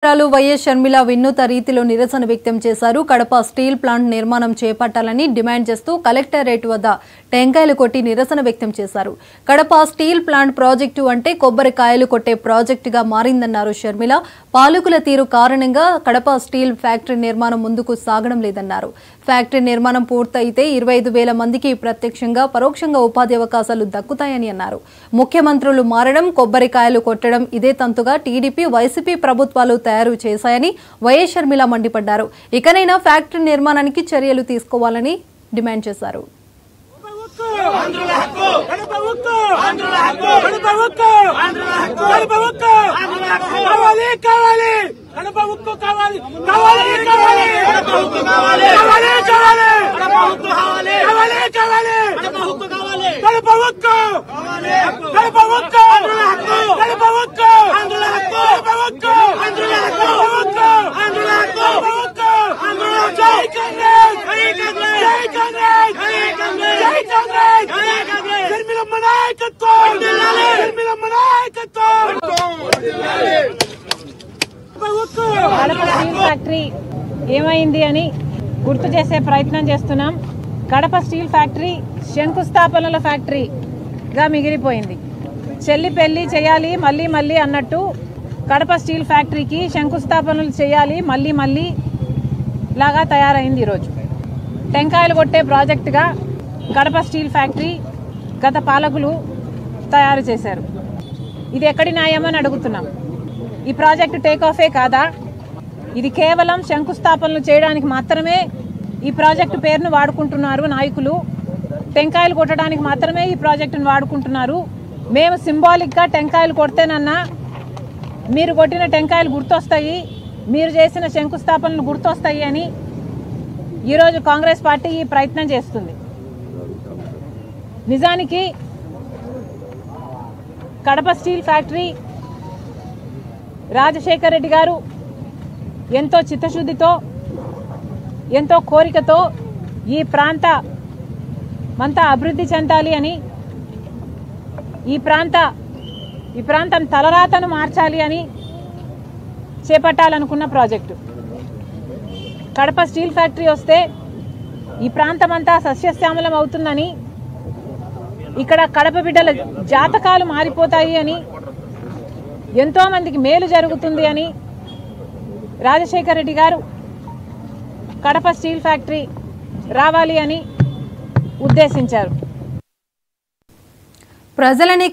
YS Sharmila వినూత్న రీతిలో నిరసన వ్యక్తం చేశారు. కడప స్టీల్ ప్లాంట్ నిర్మాణం చేపట్టాలని డిమాండ్ చేస్తూ కలెక్టరేట్ వద్ద టెంకాయలు కొట్టి నిరసన వ్యక్తం చేశారు. కడప స్టీల్ ప్లాంట్ ప్రాజెక్టు అంటే కొబ్బరికాయలు కొట్టే ప్రాజెక్టుగా మారిందన్నారు షర్మిల. పాలకుల తీరు కారణంగా కడప స్టీల్ ఫ్యాక్టరీ నిర్మాణం ముందుకు సాగడం లేదన్నారు. ఫ్యాక్టరీ నిర్మాణం పూర్తయితే 25,000 మందికి ప్రత్యక్షంగా పరోక్షంగా ఉపాధి అవకాశాలు దక్కుతాయని అన్నారు. ముఖ్యమంత్రులు మారడం, కొబ్బరికాయలు కొట్టడం ఇదే తంతుగా టీడీపీ, వైసీపీ ప్రభుత్వాలు తయారు చేశాయని వైఎస్ షర్మిల మండిపడ్డారు. ఇకనైనా ఫ్యాక్టరీ నిర్మాణానికి చర్యలు తీసుకోవాలని డిమాండ్ చేశారు. కడప స్టీల్ ఫ్యాక్టరీ ఏమైంది అని గుర్తు చేసే ప్రయత్నం చేస్తున్నాం. కడప స్టీల్ ఫ్యాక్టరీ శంకుస్థాపనల ఫ్యాక్టరీగా మిగిలిపోయింది. చెల్లి పెళ్లి చేయాలి మళ్ళీ మళ్ళీ అన్నట్టు కడప స్టీల్ ఫ్యాక్టరీకి శంకుస్థాపనలు చేయాలి మళ్ళీ మళ్ళీ లాగా తయారైంది. ఈరోజు టెంకాయలు కొట్టే ప్రాజెక్టుగా కడప స్టీల్ ఫ్యాక్టరీ గత పాలకులు తయారు చేశారు. ఇది ఎక్కడి న్యాయమని అడుగుతున్నాం. ఈ ప్రాజెక్టు టేక్ ఆఫే కాదా? ఇది కేవలం శంకుస్థాపనలు చేయడానికి మాత్రమే ఈ ప్రాజెక్టు పేరును వాడుకుంటున్నారు నాయకులు. టెంకాయలు కొట్టడానికి మాత్రమే ఈ ప్రాజెక్టును వాడుకుంటున్నారు. మేము సింబాలిక్గా టెంకాయలు కొడితేనన్నా మీరు కొట్టిన టెంకాయలు గుర్తొస్తాయి, మీరు చేసిన శంకుస్థాపనలు గుర్తొస్తాయి అని ఈరోజు కాంగ్రెస్ పార్టీ ఈ ప్రయత్నం చేస్తుంది. నిజానికి కడప స్టీల్ ఫ్యాక్టరీ రాజశేఖర్ రెడ్డి గారు ఎంతో చిత్తశుద్ధితో, ఎంతో కోరికతో ఈ ప్రాంతం అభివృద్ధి చెందాలి అని, ఈ ప్రాంతం తలరాతను మార్చాలి అని చేపట్టాలనుకున్న ప్రాజెక్టు. కడప స్టీల్ ఫ్యాక్టరీ వస్తే ఈ ప్రాంతం అంతా సస్యశ్యామలం అవుతుందని, ఇక్కడ కడప బిడ్డల జాతకాలు మారిపోతాయి అని, ఎంతో మందికి మేలు జరుగుతుంది అని రాజశేఖర్ రెడ్డి గారు కడప స్టీల్ ఫ్యాక్టరీ రావాలి అని ఉద్దేశించారు. ప్రజలని